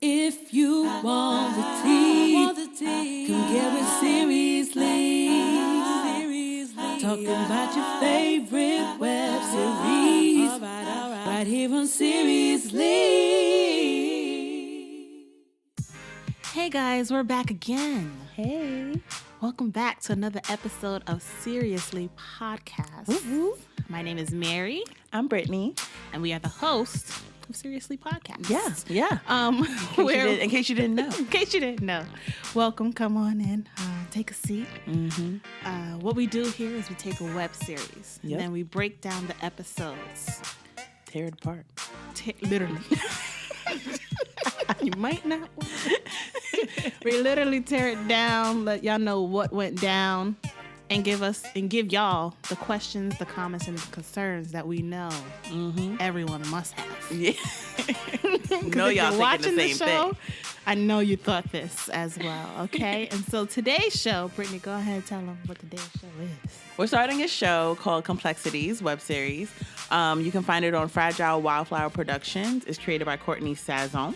If you want the tea, come get it seriously. Talking about your favorite web series. All right. Right here on Seriously. Hey guys, we're back again. Hey. Welcome back to another episode of Seriously Podcast. Woo-hoo. My name is Mary. I'm Brittany. And we are the hosts of Seriously Podcast. Yeah. In case you didn't know. In case you didn't know. Welcome, come on in, take a seat. Mm-hmm. What we do here is we take a web series. Yep. And then we break down the episodes. Tear it apart. Literally. You might not want to. We literally tear it down, let y'all know what went down, and give y'all the questions, the comments, and the concerns that we know everyone must have. Yeah. No, y'all thinking the same thing. I know you thought this as well, okay? And so today's show, Brittany, go ahead and tell them what today's show is. We're starting a show called Complexities web series. You can find it on Fragile Wildflower Productions. It's created by Courtney Sazon.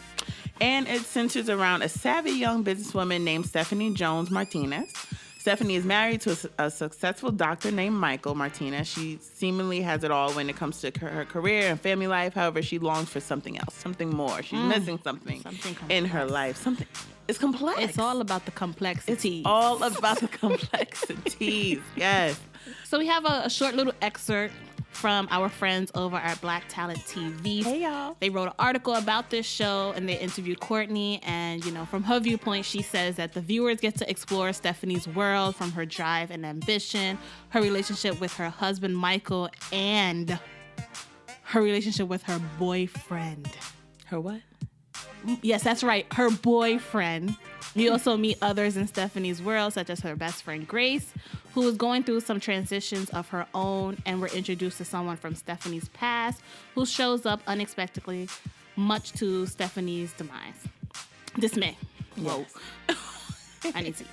And it centers around a savvy young businesswoman named Stephanie Jones Martinez. Stephanie is married to a successful doctor named Michael Martinez. She seemingly has it all when it comes to her career and family life. However, she longs for something else, something more. She's missing something in her life. It's complex. It's all about the complexities. It's all about the complexities. Yes. So we have a short little excerpt from our friends over at Black Talent TV. Hey, y'all. They wrote an article about this show, and they interviewed Courtney. And, from her viewpoint, she says that the viewers get to explore Stephanie's world from her drive and ambition, her relationship with her husband, Michael, and her relationship with her boyfriend. Her what? Yes, that's right. Her boyfriend. We also meet others in Stephanie's world, such as her best friend, Grace, who is going through some transitions of her own, and we're introduced to someone from Stephanie's past who shows up unexpectedly, much to Stephanie's dismay. Whoa. I need to eat.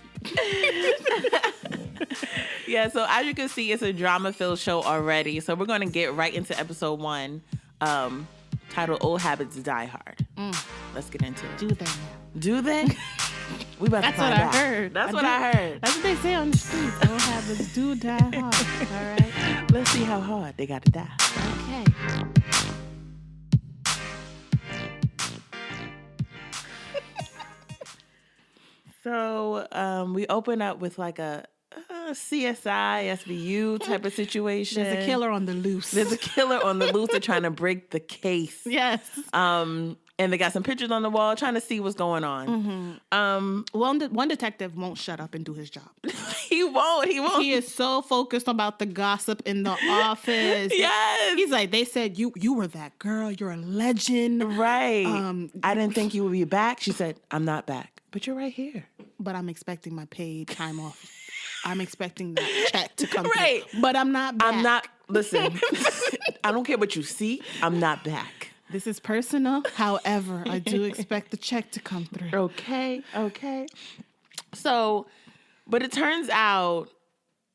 Yeah, so as you can see, it's a drama-filled show already. So we're going to get right into episode 1, titled Old Habits Die Hard. Let's get into it. Do they now? Do they? We about That's to find what out. I heard. That's what I heard. That's what they say on the streets. Old habits do die hard. All right. Let's see how hard they got to die. Okay. So we open up with like a CSI, SVU type of situation. There's a killer on the loose. They're trying to break the case. Yes. And they got some pictures on the wall trying to see what's going on. One detective won't shut up and do his job. He won't. He is so focused about the gossip in the office. Yes. He's like, they said you were that girl. You're a legend. Right. I didn't think you would be back. She said, I'm not back. But you're right here. But I'm expecting my paid time off. I'm expecting that check to come right. through. But I'm not back. Listen, I don't care what you see. I'm not back. This is personal. However, I do expect the check to come through. Okay. So, but it turns out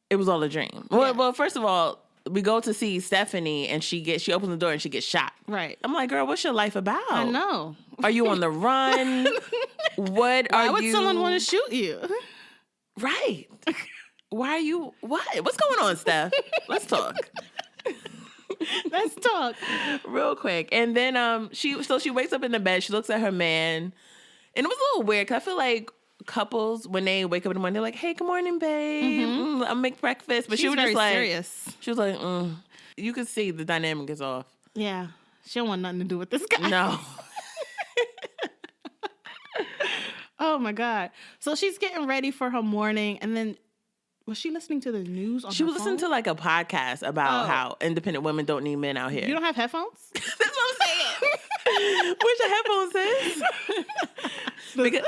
it was all a dream. Yeah. Well, first of all, we go to see Stephanie and she opens the door and she gets shot. Right. I'm like, girl, what's your life about? I know. Are you on the run? Why would someone want to shoot you? Right. Why are you, what? What's going on, Steph? Let's talk. Let's talk real quick. And then she wakes up in the bed. She looks at her man, and it was a little weird because I feel like couples when they wake up in the morning, they're like, "Hey, good morning, babe. I'll make breakfast." But she was just like, serious. She was like, You could see the dynamic is off. Yeah, she don't want nothing to do with this guy. No. Oh my God! So she's getting ready for her morning, and then. Was she listening to the news on She her was listening phone? to like a podcast about how independent women don't need men out here. You don't have headphones? That's what I'm saying. Where's your headphones, sis? Because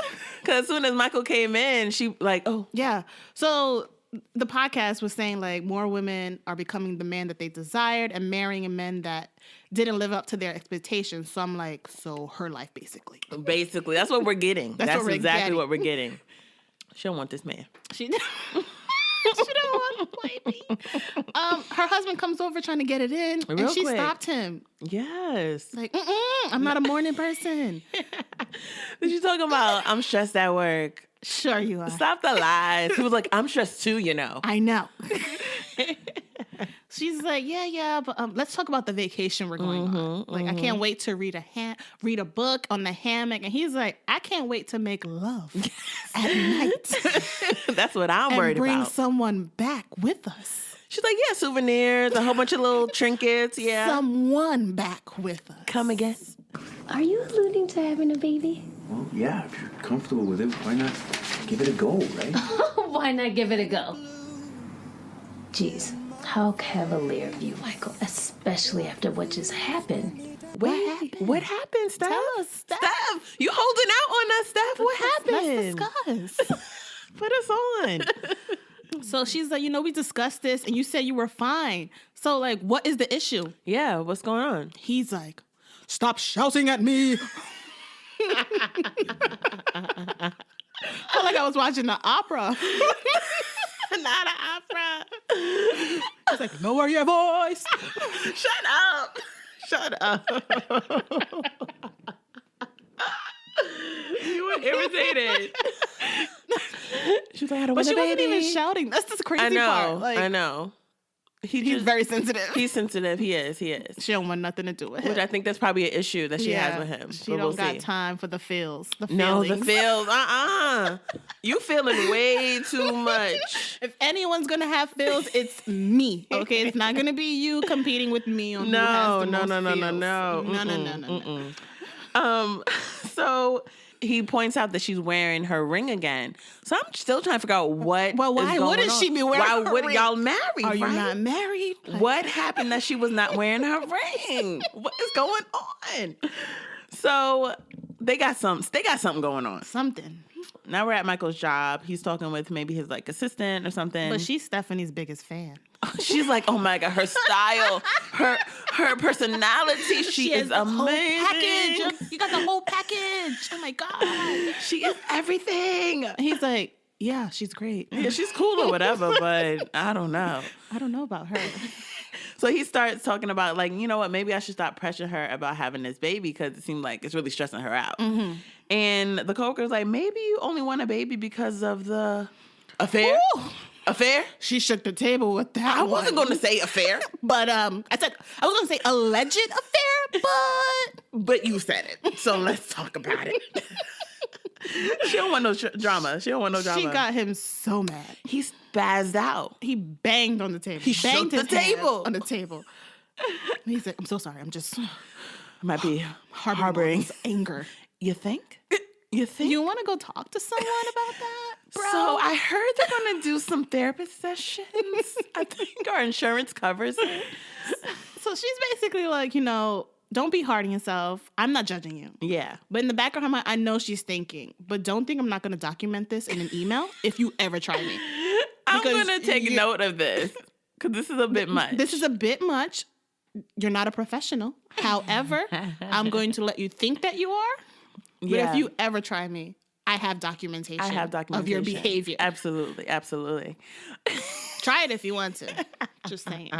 as soon as Michael came in, she like, oh. Yeah. So the podcast was saying like more women are becoming the man that they desired and marrying a men that didn't live up to their expectations. So I'm like, so her life basically. Basically. That's what we're getting. That's exactly what we're getting. She don't want this man. She She don't want to play me. Her husband comes over trying to get it in, and Real she quick. stopped him. Yes. Like, I'm not a morning person. What you talking about? I'm stressed at work. Sure you are. Stop the lies. He was like, I'm stressed too, you know. I know. She's like, yeah, but let's talk about the vacation we're going on. Like, I can't wait to read a book on the hammock. And he's like, I can't wait to make love at night. That's what I'm and worried bring about. someone back with us. She's like, yeah, souvenirs, a whole bunch of little trinkets. Yeah. Someone back with us. Come again. Are you alluding to having a baby? Well, yeah, if you're comfortable with it, why not give it a go, right? Why not give it a go? Jeez, how cavalier of you, Michael, especially after what just happened. What happened, Steph? Tell us, Steph. You holding out on us, Steph. What happened? Let's discuss. Put us on. So she's like, we discussed this and you said you were fine. So, like, what is the issue? Yeah, what's going on? He's like, stop shouting at me. Felt like I was watching the opera. Not an opera. It's like, lower your voice. Shut up. Shut up. You were irritated. She was like, I don't But want she a wasn't baby. even shouting. That's the crazy I know. part. Like, I know. He's very sensitive. He's sensitive. He is. She don't want nothing to do with him. Which I think that's probably an issue that she has with him. She But don't we'll got see. time for the feels. The No, the feelings. feels. You feeling way too much. If anyone's gonna have feels, it's me. Okay, it's not gonna be you competing with me on who No, has the no, most no, no, no, feels. no. No. So he points out that she's wearing her ring again. So I'm still trying to figure out what. Well, why is going wouldn't on. she be wearing Why her would ring? y'all marry? Are you right? not married? Like, What happened that she was not wearing her ring? What is going on? So they got something going on. something. Now we're at Michael's job. He's talking with maybe his like assistant or something. But she's Stephanie's biggest fan. She's like, oh my God, her style, her personality. She is has the whole amazing. package. You got the whole package. Oh my God. She is everything. He's like, yeah, she's great. Yeah, she's cool or whatever, but I don't know. I don't know about her. So he starts talking about like, you know what, maybe I should stop pressuring her about having this baby because it seemed like it's really stressing her out. Mm-hmm. And the coworker's like, maybe you only want a baby because of the affair? Ooh. Affair? She shook the table with that. I wasn't going to say affair, But I said I was going to say alleged affair, but you said it. So let's talk about it. She don't want no drama. She don't want no drama. she got him so mad. He spazzed out. He banged on the table. He shook banged the his hand table. on the table. And he's like, I'm so sorry. I'm just Might be harboring this anger. You think? You think? You want to go talk to someone about that, bro? So I heard they're going to do some therapist sessions. I think our insurance covers it. So she's basically like, don't be hard on yourself. I'm not judging you. Yeah. But in the back of her mind, I know she's thinking, but don't think I'm not going to document this in an email if you ever try me. I'm Because going to take note of this because this is a bit much. This is a bit much. You're not a professional. However, I'm going to let you think that you are. But Yeah. if you ever try me, I have documentation. I have documentation of your behavior. Absolutely. Absolutely. Try it if you want to. Just saying.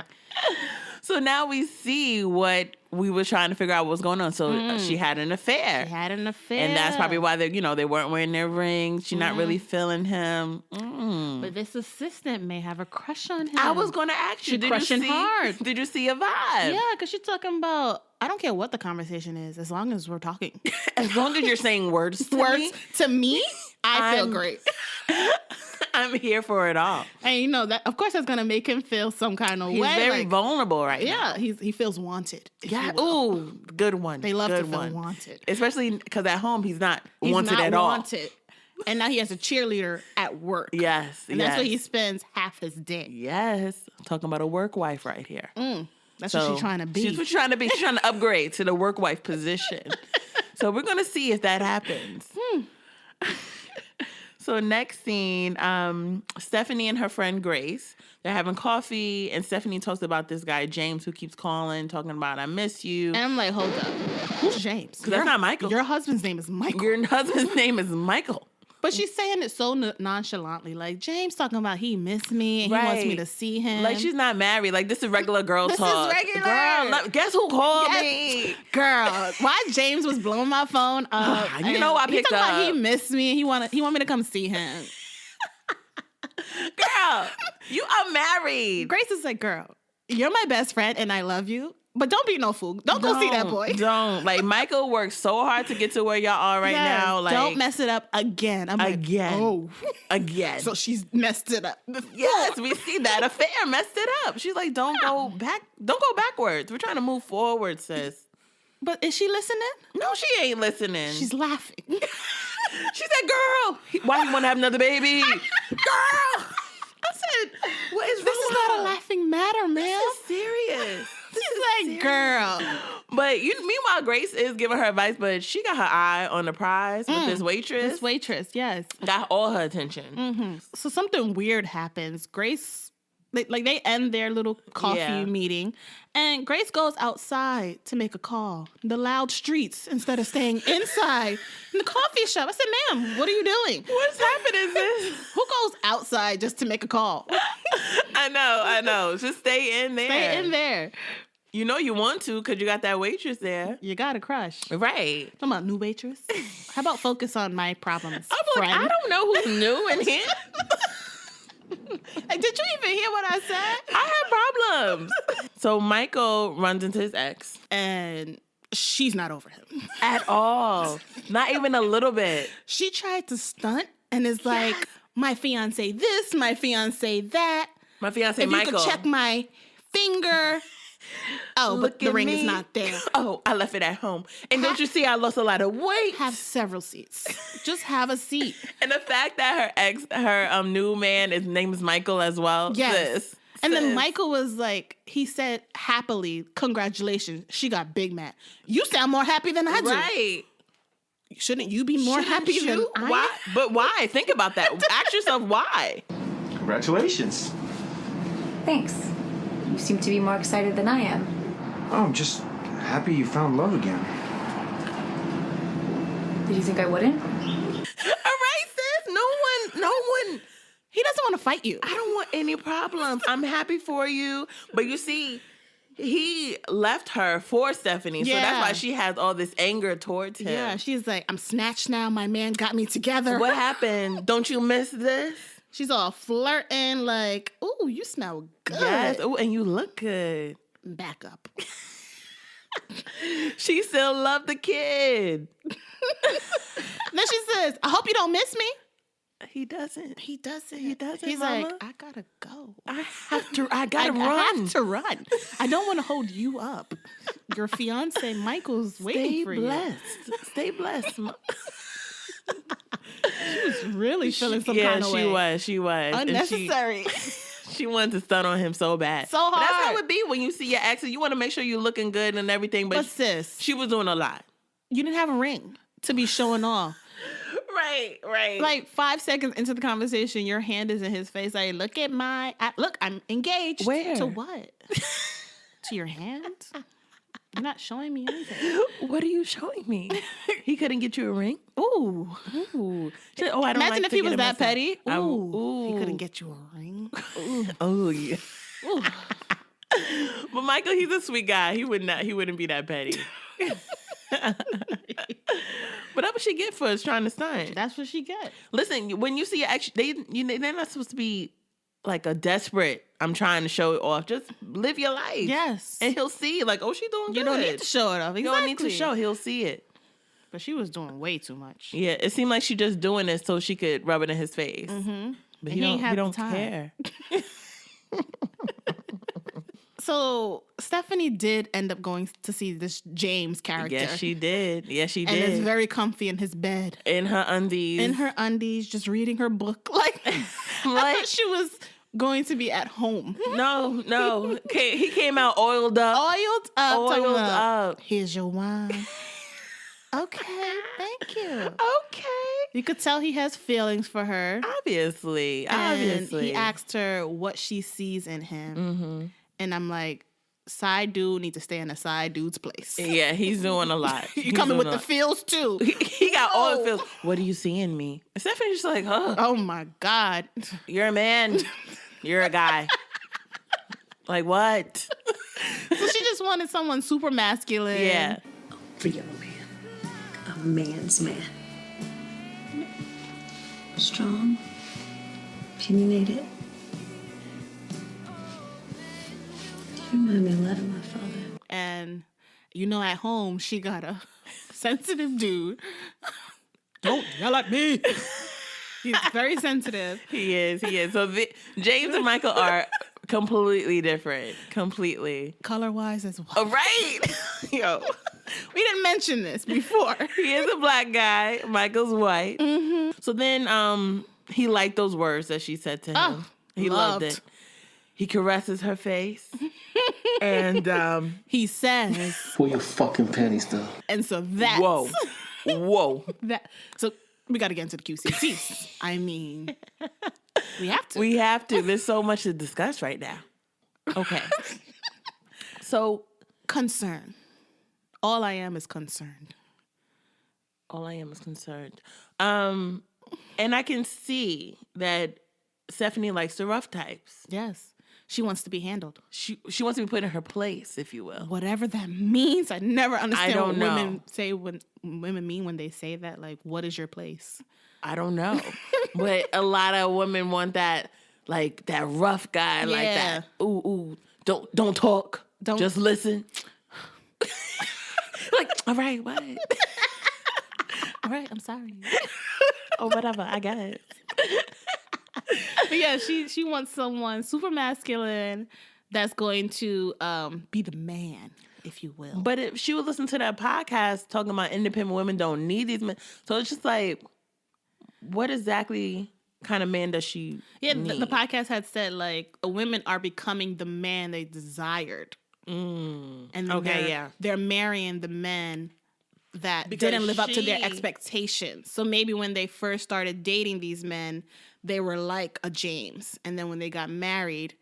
So now we see what we were trying to figure out what was going on. So she had an affair. She had an affair. And that's probably why they weren't wearing their rings. She's not really feeling him. But this assistant may have a crush on him. I was going to ask you, She crushing hard. Did you see a vibe? Yeah, because she's talking about, I don't care what the conversation is, as long as we're talking. As long as you're saying words to Words me, to me, I feel I'm- great. I'm here for it all. And that, of course, that's going to make him feel some kind of He's way. very like, vulnerable right now. yeah, he feels wanted. if Yeah. you will. Ooh, good one. They love good to feel one. wanted. Especially because at home he's not He's wanted not at all. wanted. And now he has a cheerleader at work. Yes. And that's where he spends half his day. Yes. I'm talking about a work wife right here. That's what she's trying to be. She's what she's trying to be. She's trying to upgrade to the work wife position. So we're going to see if that happens. So next scene, Stephanie and her friend Grace, they're having coffee, and Stephanie talks about this guy, James, who keeps calling, talking about, I miss you. And I'm like, hold up. Who's James? Because that's not Michael. Your husband's name is Michael. Your husband's name is Michael. But she's saying it so nonchalantly. Like, James talking about he missed me and he wants me to see him. Like, she's not married. Like, this is regular girl talk. This is regular. Girl, guess who called me? Girl, why James was blowing my phone up. You know I picked he up. About he missed me and he want me to come see him. Girl, you are married. Grace is like, girl, you're my best friend and I love you. But don't be no fool. Don't go see that boy. Don't. Like, Michael worked so hard to get to where y'all are right now. Like, don't mess it up again. I'm again. Like, oh. Again. So she's messed it up. Yes, we see that. Affair messed it up. She's like, don't go back. Don't go backwards. We're trying to move forward, sis. But is she listening? No, she ain't listening. She's laughing. She said, girl, why you want to have another baby? Girl. I said, what is wrong? This is not a laughing matter, man. This is serious. She's like, girl. But meanwhile, Grace is giving her advice, but she got her eye on the prize with this waitress. This waitress, yes. Got all her attention. Mm-hmm. So something weird happens. Grace, they end their little coffee meeting, and Grace goes outside to make a call. The loud streets instead of staying inside in the coffee shop. I said, ma'am, what are you doing? What's happening, sis? Who goes outside just to make a call? I know. Just stay in there. Stay in there. You know you want to because you got that waitress there. You got a crush. Right. Talking about new waitress. How about focus on my problems, I'm like, I don't know who's new in here. Like, did you even hear what I said? I have problems. So Michael runs into his ex. And she's not over him. At all. Not even a little bit. She tried to stunt and is like, my fiance this, my fiance that. My fiance if Michael. You could check my finger. Oh, Look but the at ring me. is not there. Oh, I left it at home. And don't you see I lost a lot of weight? Have several seats. Just have a seat. And the fact that her new man, his name is Michael as well. Yes. Sis. And then Michael was like, he said happily, congratulations. She got big mad. You sound more happy than I do. Right. Shouldn't you be more happy than I Why? am? But why? Think about that. Ask yourself why. Congratulations. Thanks. You seem to be more excited than I am. Oh, I'm just happy you found love again. Did you think I wouldn't? All right, sis. No one. He doesn't want to fight you. I don't want any problems. I'm happy for you. But you see, he left her for Stephanie. So that's why she has all this anger towards him. Yeah, she's like, I'm snatched now. My man got me together. What happened? Don't you miss this? She's all flirting like, ooh, you smell good. Yes. Oh, and you look good. Back up. She still loved the kid. Then she says, I hope you don't miss me. He doesn't. He doesn't. Mama. He's like, I gotta go. I gotta run. I have to run. I don't want to hold you up. Your fiance Michael's waiting for blessed. Stay blessed. She was really feeling some kind of way. She was. Unnecessary. She wanted to stun on him so bad. So hard. But that's how it be when you see your ex. You want to make sure you're looking good and everything. But sis, she was doing a lot. You didn't have a ring to be showing off. Right. Like 5 seconds into the conversation, your hand is in his face. Like, look at look, I'm engaged. Where? To what? To your hand? You're not showing me anything. What are you showing me? He couldn't get you a ring? Ooh. She, I don't Imagine like if he was that myself. petty. Ooh. He couldn't get you a ring. Ooh. Oh yeah. Ooh. But Michael, he's a sweet guy. He wouldn't be that petty. But that's what she get for us trying to stunt. That's what she get. Listen, when you see they're not supposed to be like a desperate, I'm trying to show it off. Just live your life. Yes. And he'll see, like, oh, she's doing good. You don't need to show it off. Exactly. You don't need to show. He'll see it. But she was doing way too much. Yeah, it seemed like she just doing it so she could rub it in his face. Mm-hmm. But he ain't have don't the time. care. So Stephanie did end up going to see this James character. Yes, she did. And is very comfy in his bed. In her undies. Just reading her book. Like, I thought she was going to be at home. No. He came out oiled up. Oiled up. Oiled up. Here's your wine. Okay, thank you. Okay. You could tell he has feelings for her. Obviously. And he asked her what she sees in him. Mm-hmm. And I'm like, side dude needs to stay in a side dude's place. Yeah, he's doing a lot. You coming with the feels too. He got all the feels. What do you see in me? And Stephanie's just like, Oh my God. you're a man. You're a guy. Like, what? So she just wanted someone super masculine. Yeah. Real man. A man's man. Strong. Opinionated. You remind me a lot of my father. And, at home, she got a sensitive dude. Don't yell at me. He's very sensitive. He is. So James and Michael are completely different. Completely. Color-wise as well. Oh, right? Yo. We didn't mention this before. He is a black guy. Michael's white. Mm-hmm. So then he liked those words that she said to him. Oh, he loved it. He caresses her face. And he says... Where your fucking panties, though? And so that's... Whoa. So we got to get into the QCCs. I mean, we have to. We have to. There's so much to discuss right now. Okay. So... Concern. All I am is concerned. And I can see that Stephanie likes the rough types. Yes. She wants to be handled. She wants to be put in her place, if you will. Whatever that means. I never understand don't what know. women say when women mean when they say that. Like, what is your place? I don't know. But a lot of women want that, like, that rough guy, like that. Ooh, don't talk. Don't just listen. Like, all right, what? All right, I'm sorry. Or whatever, I got it. But yeah, she wants someone super masculine that's going to be the man, if you will. But if she would listen to that podcast talking about independent women don't need these men. So it's just like, what exactly kind of man does she need? The podcast had said, like, women are becoming the man they desired. And And they're marrying the men that didn't live up to their expectations. So maybe when they first started dating these men, they were like a James. And then when they got married,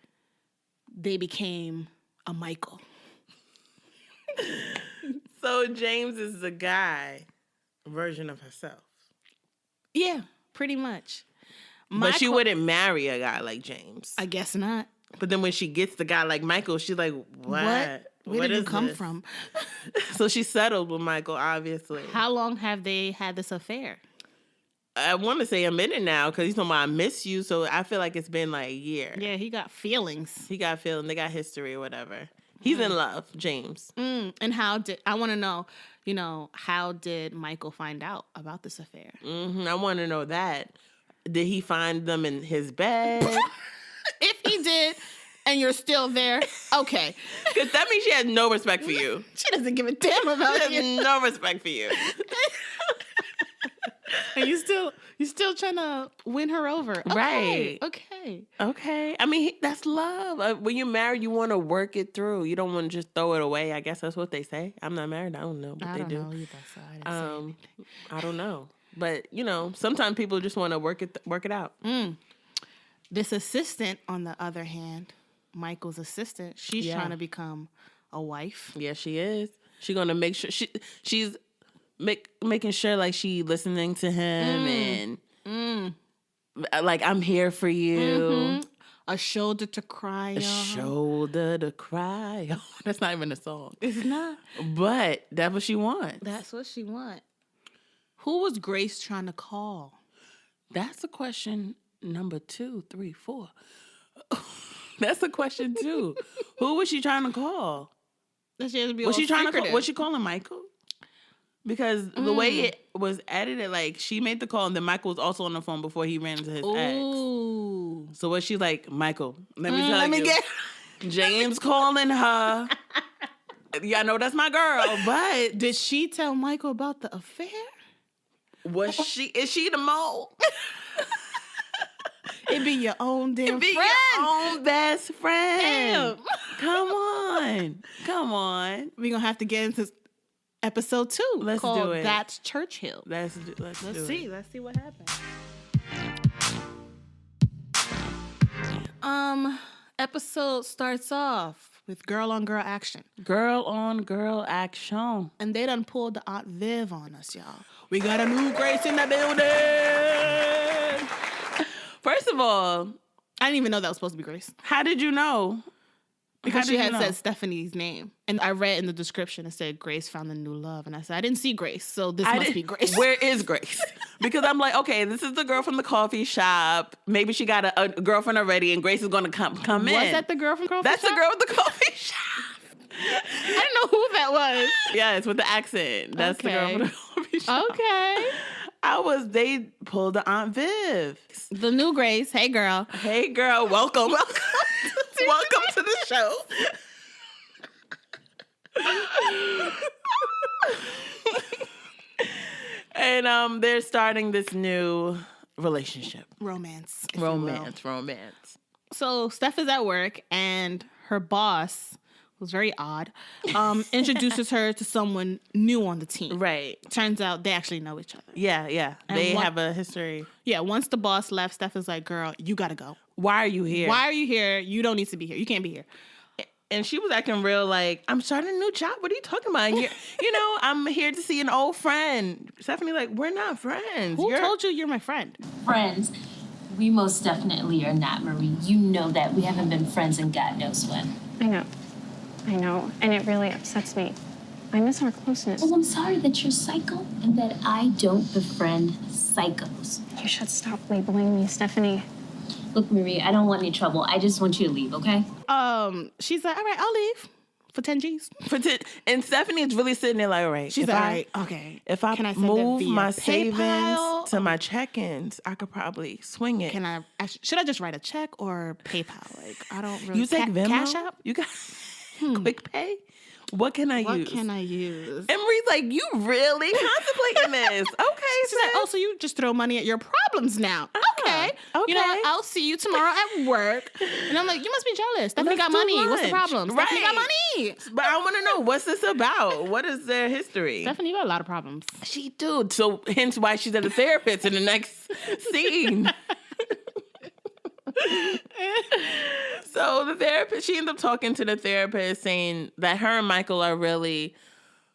they became a Michael. So James is the guy version of herself. Yeah, pretty much. But she wouldn't marry a guy like James. I guess not. But then when she gets the guy like Michael, she's like, what? Where did you come this? from? So she settled with Michael, obviously. How long have they had this affair? I want to say a minute now because he's talking about I miss you. So I feel like it's been like a year. Yeah, he got feelings. He got feeling. They got history or whatever. He's in love, James. And I want to know, how did Michael find out about this affair? I want to know that. Did he find them in his bed? If he did, and you're still there, okay. Because that means she has no respect for you. She doesn't give a damn about She you. has no respect for you. And you still trying to win her over. Okay, Right. Okay. I mean, that's love. When you're married, you want to work it through. You don't want to just throw it away. I guess that's what they say. I'm not married. I don't know what they do. Know either, so I didn't say anything. I don't know. But, sometimes people just want to work it out. This assistant, on the other hand, Michael's assistant, she's trying to become a wife. Yeah, she is. She's going to make sure she's making sure like she listening to him and like I'm here for you. A shoulder to cry on. Shoulder to cry on. That's not even a song. It's not. But that's what she wants. That's what she wants. Who was Grace trying to call? That's the question number 2, 3, 4. That's the question 2. Who was she trying to call? Was she trying to call? Was she calling Michael? Because the way it was edited, like she made the call and then Michael was also on the phone before he ran into his ex. So was she like, Michael, let me tell you. James calling her. Yeah, I know that's my girl, but did she tell Michael about the affair? Is she the mole? It be your own damn friend. Your own best friend. Damn. Come on. We're going to have to get into episode 2. Let's do it. That's Churchill. Let's see. Let's see what happens. Episode starts off. with girl on girl action. Girl on girl action. And they done pulled the Aunt Viv on us, y'all. We got a new Grace in the building. First of all, I didn't even know that was supposed to be Grace. how did you know? Because How she did you had know? said Stephanie's name. And I read in the description, it said Grace found a new love. And I said, I didn't see Grace, so this must be Grace. Where is Grace? Because I'm like, okay, this is the girl from the coffee shop. Maybe she got a girlfriend already, and Grace is going to come in. Was that the girl from Coffee That's Shop? the girl with the coffee shop. I didn't know who that was. Yes, with the accent. That's the girl Okay. from the coffee shop. Okay. They pulled the Aunt Viv. The new Grace. Hey, girl. Hey, girl, welcome. Welcome to the show. And they're starting this new relationship. Romance. if you will. Romance. So Steph is at work, and her boss, who's very odd, introduces her to someone new on the team. Right. Turns out they actually know each other. Yeah. And They what- have a history. Yeah, once the boss left, Steph is like, girl, you gotta go. Why are you here? Why are you here? You don't need to be here. You can't be here. And she was acting real like, I'm starting a new job. What are you talking about? And I'm here to see an old friend. Stephanie, like, we're not friends. Who told you you're my friend? Friends. We most definitely are not, Marie. You know that. We haven't been friends in God knows when. I know, and it really upsets me. I miss our closeness. Well, I'm sorry that you're psycho and that I don't befriend psychos. You should stop labeling me, Stephanie. Look, Marie, I don't want any trouble. I just want you to leave, okay? She's like, all right, I'll leave for 10 G's. And Stephanie is really sitting there like, all right. She's if like, I- all right, okay. If I Can I send it move via my PayPal? savings to my check-ins, I could probably swing it. Should I just write a check or PayPal? Like, I don't really. You take Venmo? Cash App? You got Quick Pay? What can I use? What can I use? Emery's like, you really contemplating this? Okay, She's like, oh, so you just throw money at your problems now? Okay. okay. You know, I'll see you tomorrow at work. And I'm like, you must be jealous. Stephanie got do money. What's the lunch. problem? Stephanie got Right. money. But I want to know, what's this about? What is their history? Stephanie, you got a lot of problems. She do. So hence why she's at a therapist in the next scene. So the therapist, she ends up talking to the therapist saying that her and Michael are really,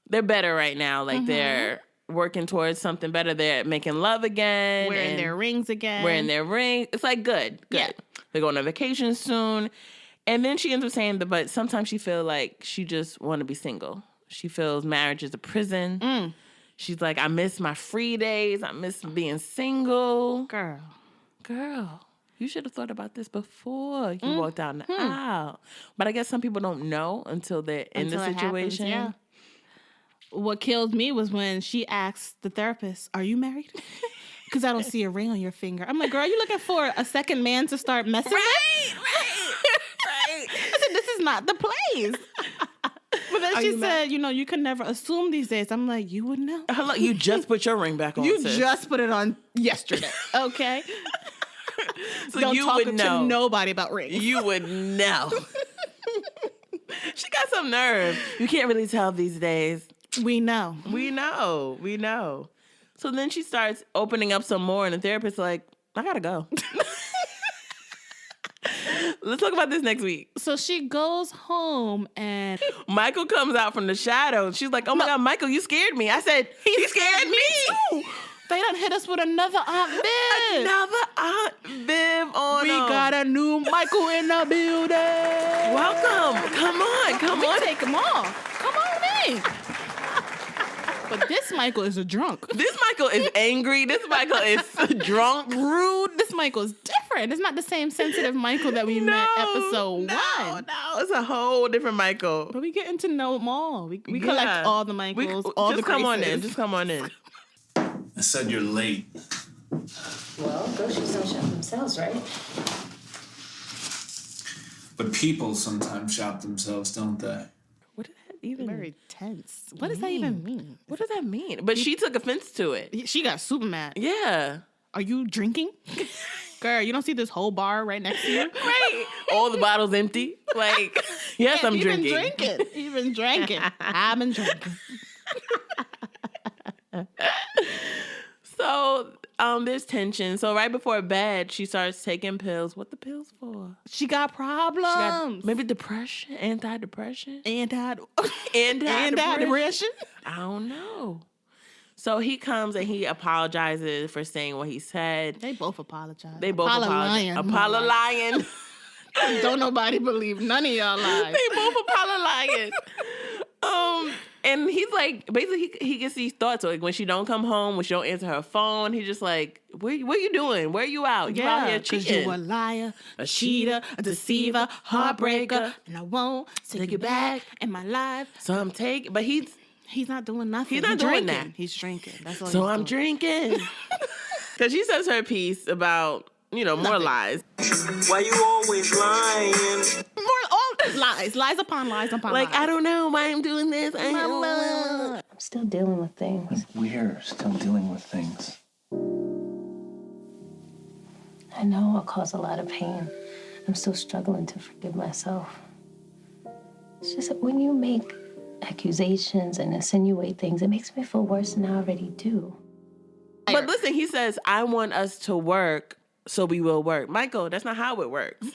they're better right now. Like they're working towards something better. They're making love again. Wearing and their rings again. Wearing their ring. It's like good. Yeah. They're going on vacation soon. And then she ends up saying that, but sometimes she feels like she just want to be single. She feels marriage is a prison. She's like, I miss my free days. I miss being single. Girl. You should have thought about this before you walked down the aisle. But I guess some people don't know until they're in the Until it happens, situation. yeah. What killed me was when she asked the therapist, are you married? Because I don't see a ring on your finger. I'm like, girl, are you looking for a second man to start messing with? Right. I said, this is not the place. But then she said, you can never assume these days. I'm like, you would know. Hello, you just put your ring back on. You sis. just put it on yesterday. Okay? So Don't you talk would to know. nobody about rings. You would know. She got some nerve. You can't really tell these days. We know. We know. So then she starts opening up some more, and the therapist's like, I gotta go. Let's talk about this next week. So she goes home and Michael comes out from the shadows. She's like, oh my God, Michael, you scared me. I said, he scared me too. they done hit us with another Aunt Viv. Another Aunt Viv on We got a new Michael in the building. Welcome. Come on. We take them all. Come on in. But this Michael is a drunk. This Michael is angry. This Michael is drunk. Rude. This Michael is different. It's not the same sensitive Michael that we met episode 1. No, it's a whole different Michael. But we getting to know them all. We collect all the Michaels, all the Just come on in. Graces. Just come on in. I said you're late. Well, groceries don't shop themselves, right? But people sometimes shop themselves, don't they? What does that even Very tense. What does that even mean? What does that mean? But she took offense to it. She got super mad. Yeah. Are you drinking? Girl, you don't see this whole bar right next to you? Right. All the bottles empty. Like, yes, I'm drinking. You've been drinking. I've been drinking. So there's tension. So right before bed, she starts taking pills. What the pills for? She got problems. Maybe depression, antidepressant, Antidepressant. I don't know. So he comes and he apologizes for saying what he said. They both apologize. Apollo lying. Don't nobody believe none of y'all lies. They both Apollo lying. And he's like, basically, he gets these thoughts. Like when she don't come home, when she don't answer her phone, he's just like, what you doing? Where you out? You out here cheating. You a liar, a cheater, a deceiver, heartbreaker, and I won't take you back in my life. So I'm taking, but he's not doing nothing. He's not doing that. He's drinking. That's all. So I'm drinking. Because she says her piece about, more lies. Why you always lying? Lies upon lies. Like, I don't know why I'm doing this. I'm still dealing with things. We're still dealing with things. I know I'll cause a lot of pain. I'm still struggling to forgive myself. It's just that when you make accusations and insinuate things, it makes me feel worse than I already do. But listen, he says, I want us to work, so we will work. Michael, that's not how it works.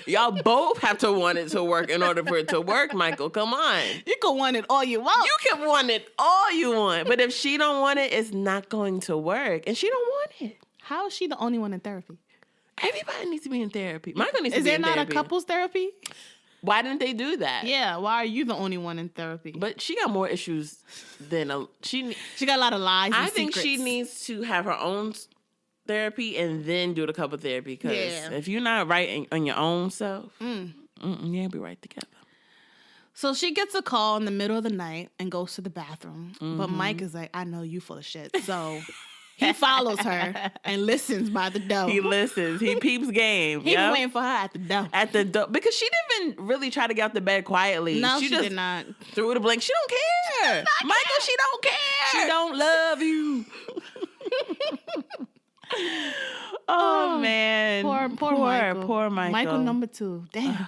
Y'all both have to want it to work in order for it to work, Michael. Come on. You can want it all you want. You can want it all you want. But if she don't want it, it's not going to work. And she don't want it. How is she the only one in therapy? Everybody needs to be in therapy. Michael needs to Is be there in not therapy. a couples therapy? Why didn't they do that? Yeah, why are you the only one in therapy? But she got more issues than she got a lot of lies. I and think secrets. she needs to have her own therapy and then do the couple therapy. Because if you're not right on your own self, you ain't be right together. So she gets a call in the middle of the night and goes to the bathroom. Mm-hmm. But Mike is like, I know you full of shit. So he follows her and listens by the door. He listens. He peeps game. He been waiting for her at the door. At the door. Because she didn't even really try to get out the bed quietly. No, she just did not. Threw the blank. She don't care. Michael, she don't care. She don't love you. Oh, man. Poor Michael. Poor Michael. Michael number 2. Damn.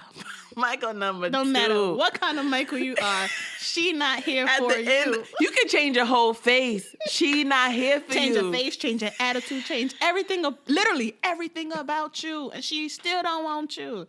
Michael number 2. Don't matter what kind of Michael you are. She not here At for the you. end, you can change your whole face. She not here for Change you. her face, change her attitude, change everything, literally everything about you. And she still don't want you.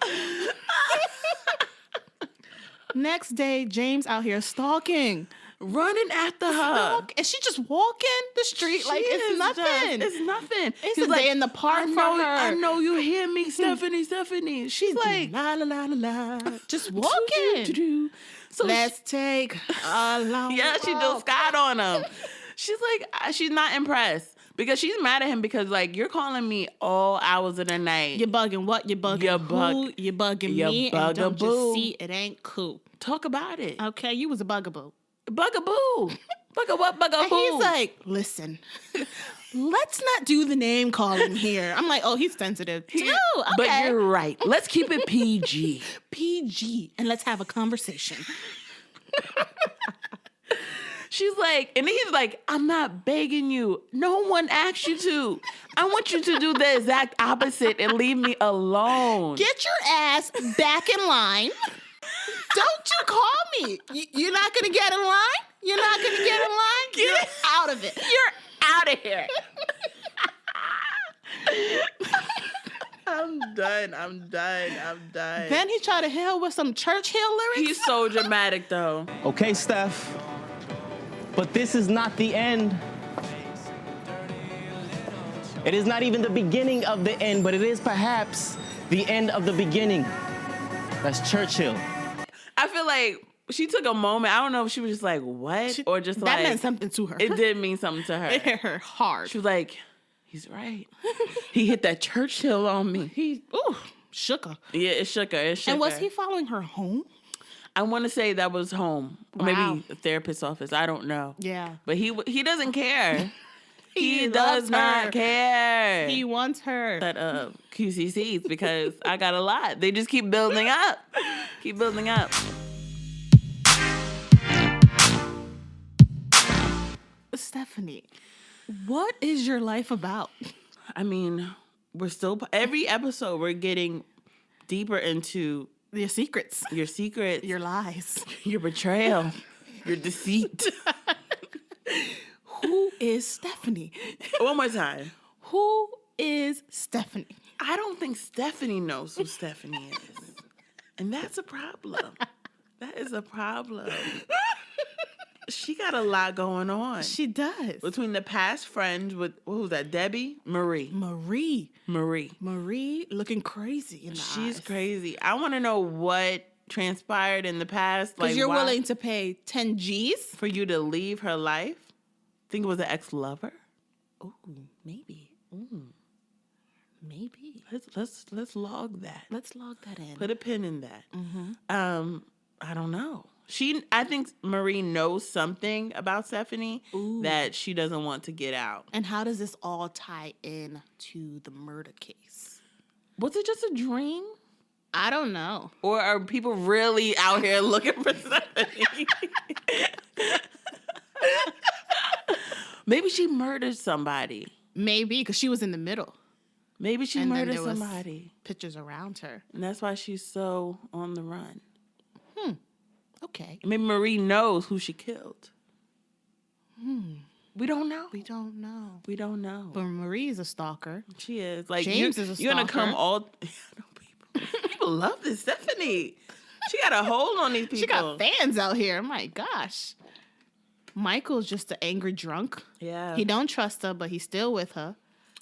Next day, James out here stalking. Running after her. And she just walking the street like it's nothing. It's nothing. It's He's a day in the park for her. I know you hear me, Stephanie. She's like, la la la la la. Just walking. So let's take a long yeah, she do Scott on him. She's like, she's not impressed. Because she's mad at him because, like, you're calling me all hours of the night. You're bugging what? You're bugging who? You're bugging me. And don't just see it ain't cool. Talk about it. Okay, you was a bugaboo. Bugaboo. Bugga what? Bugga and who? He's like, listen, let's not do the name calling here. I'm like, oh, he's sensitive too. Okay. But you're right. Let's keep it PG. PG. And let's have a conversation. She's like, and he's like, I'm not begging you. No one asked you to. I want you to do the exact opposite and leave me alone. Get your ass back in line. Don't you call me. You're not going to get in line? You're not going to get in line? You're out of it. You're out of here. I'm done. Then he tried to hit with some Churchill lyrics. He's so dramatic, though. Okay, Steph. But this is not the end. It is not even the beginning of the end, but it is perhaps the end of the beginning. That's Churchill. I feel like she took a moment. I don't know if she was just like, what? Or just that like... That meant something to her. It did mean something to her. It hit her hard. She was like, he's right. He hit that Churchill on me. He shook her. Yeah, it shook her. And was he following her home? I want to say that was home. Wow. Maybe a therapist's office. I don't know. Yeah. But he doesn't care. He does not care. He wants her. That QCCs because I got a lot. They just keep building up. Keep building up. Stephanie, what is your life about? I mean, we're still every episode we're getting deeper into your secrets, your lies, your betrayal, your deceit. Who is Stephanie? One more time. Who is Stephanie? I don't think Stephanie knows who Stephanie is. And that's a problem. That is a problem. She got a lot going on. She does. Between the past friends with, what was that, Debbie? Marie looking crazy in the She's eyes. crazy. I want to know what transpired in the past. Because like, you're why- willing to pay 10 G's? For you to leave her life? Think it was an ex-lover? Oh, maybe. Maybe. Let's log that. Let's log that in. Put a pin in that. Mm-hmm. I don't know. I think Marie knows something about Stephanie that she doesn't want to get out. And how does this all tie in to the murder case? Was it just a dream? I don't know. Or are people really out here looking for Stephanie? Maybe she murdered somebody. Maybe, because she was in the middle. Maybe she And then murdered there was somebody. Pictures around her. And that's why she's so on the run. Okay. Maybe Marie knows who she killed. We don't know. We don't know. We don't know. But Marie is a stalker. She is. Like, James is a you're going to stalker. come all... People love this Stephanie. She got a hold on these people. She got fans out here. My gosh. Michael's just an angry drunk. Yeah. He don't trust her, but he's still with her.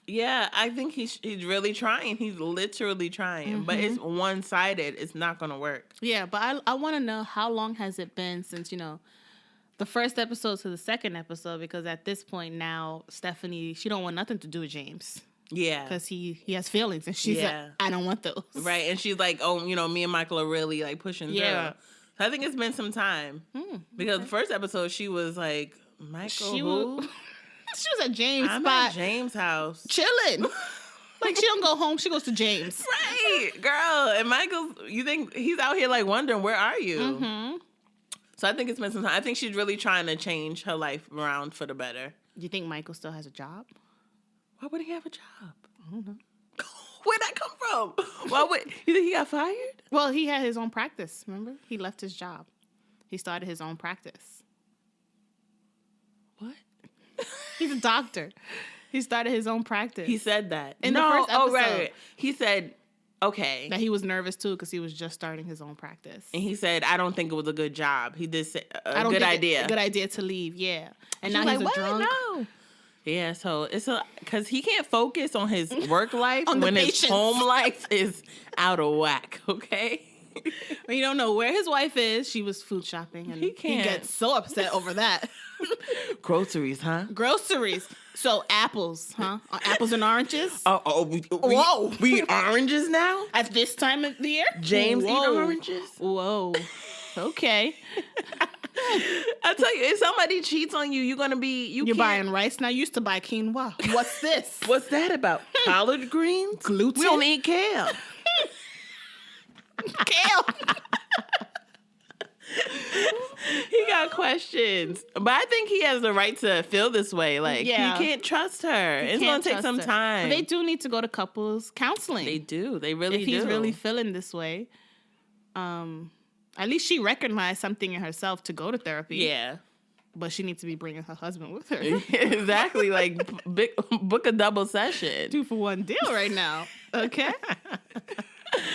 Yeah, I think he's really trying. He's literally trying. But it's one-sided. It's not going to work. Yeah, but I want to know, how long has it been since, the first episode to the second episode? Because at this point now, Stephanie, she don't want nothing to do with James. Yeah. Because he has feelings. And she's like, I don't want those. Right. And she's like, oh, me and Michael are really like pushing through. So I think it's been some time. Because the first episode, she was like, Michael, who? She was at James' I'm spot. at James' house. Chilling. Like, she don't go home. She goes to James. Right, girl. And Michael, you think he's out here like wondering, where are you? So I think it's been some time. I think she's really trying to change her life around for the better. Do you think Michael still has a job? Why would he have a job? I don't know. Where'd that come from? Why would you think he got fired? Well, he had his own practice, remember? He left his job. He started his own practice. What? He's a doctor. He started his own practice. He said that. In the first episode. Oh, right. He said, okay. That he was nervous too because he was just starting his own practice. And he said, I don't think it was a good job. He did say I don't good think idea. A good idea to leave, yeah. And She's now he's like, a drunk. No. Yeah, so it's because he can't focus on his work life when his patients. home life is out of whack, okay? When you don't know where his wife is, she was food shopping, and He can't. he gets so upset over that. Groceries, huh? Groceries. So apples, huh? Apples and oranges? Whoa. We eat oranges now? At this time of the year? James eat Whoa. oranges? Whoa. Okay. I tell you, if somebody cheats on you, you're going to be... You're buying rice now? You used to buy quinoa. What's this? What's that about? Collard greens? Gluten? We don't eat kale. Kale. He got questions. But I think he has the right to feel this way. Like, he can't trust her. It's going to take some time. But they do need to go to couples counseling. They do. They really do. If he's really feeling this way. At least she recognized something in herself to go to therapy. Yeah. But she needs to be bringing her husband with her. Exactly. Like, book a double session. 2-for-1 deal right now. Okay?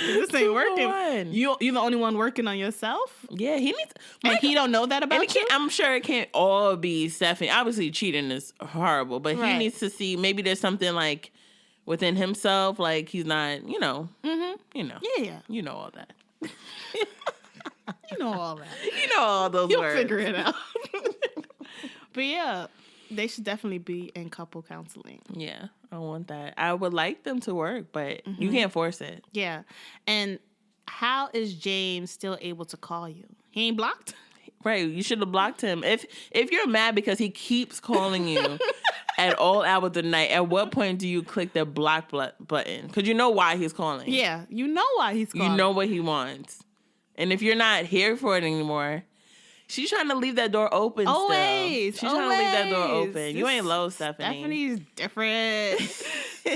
This ain't working. 2-for-1. You're the only one working on yourself? Yeah, he needs... And he don't know that about you? I'm sure it can't all be Stephanie. Obviously, cheating is horrible, but he needs to see maybe there's something like within himself, like he's not, you know. Yeah. You know all that. You know all that. You know all those You'll words. figure it out. But yeah, they should definitely be in couple counseling. Yeah, I want that. I would like them to work, but you can't force it. Yeah. And how is James still able to call you? He ain't blocked? Right, you should have blocked him. If you're mad because he keeps calling you at all hours of the night, at what point do you click the block button? Because you know why he's calling. Yeah, you know why he's calling. You know what he wants. And if you're not here for it anymore, she's trying to leave that door open Always. still. She's trying to leave that door open. You ain't low, Stephanie. Stephanie's different.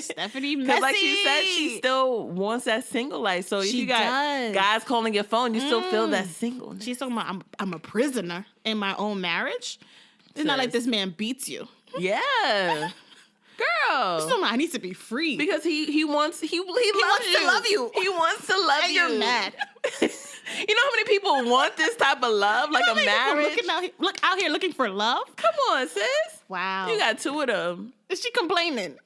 Stephanie messy. Because like she said, she still wants that single life. So if She you got does. guys calling your phone, you still feel that singleness. She's talking about, I'm a prisoner in my own marriage. It's not like this man beats you. Yeah. Girl. Someone needs to be free. Because he wants to love you. He wants to love and you. you're mad. You know how many people want this type of love, like a marriage? Look out here looking for love? Come on, sis. Wow. You got 2 of them. Is she complaining?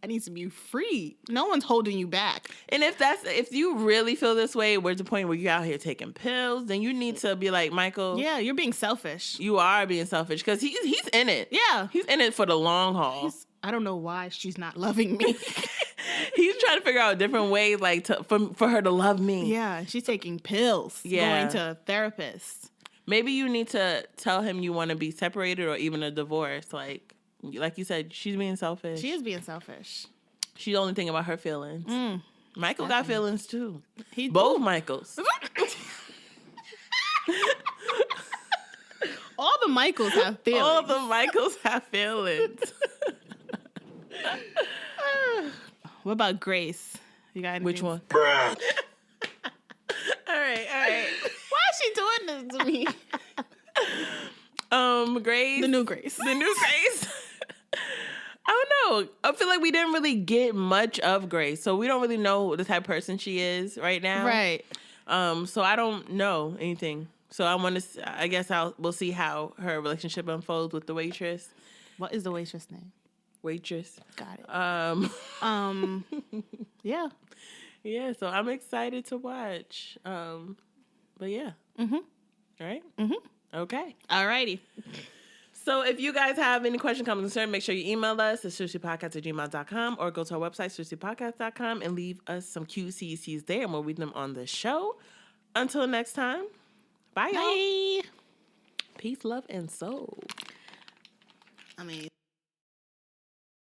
I need to be free. No one's holding you back. And if you really feel this way, where's the point where you're out here taking pills, then you need to be like, Michael. Yeah, you're being selfish. You are being selfish because he's in it. Yeah. He's in it for the long haul. I don't know why she's not loving me. He's trying to figure out different ways for her to love me. Yeah, she's taking pills. Yeah. Going to a therapist. Maybe you need to tell him you want to be separated or even a divorce. Like you said, she's being selfish. She is being selfish. She's only thinking about her feelings. Michael got feelings too. Both Michaels. All the Michaels have feelings. All the Michaels have feelings. What about Grace? You got anything? Which one? Bruh. All right. Why is she doing this to me? Grace. The new Grace. I don't know. I feel like we didn't really get much of Grace, so we don't really know the type of person she is right now. Right. So I don't know anything. So I guess we'll see how her relationship unfolds with the waitress. What is the waitress name? Waitress. Got it. Yeah. Yeah, so I'm excited to watch. But yeah. Mm-hmm. All right? Mm-hmm. Okay. Alrighty. So if you guys have any questions, comments, concerns, make sure you email us at seriouslypodcast@gmail.com or go to our website, seriouslypodcast.com, and leave us some cute CECs there, and we'll read them on the show. Until next time, bye, y'all. Bye. Peace, love, and soul. I mean...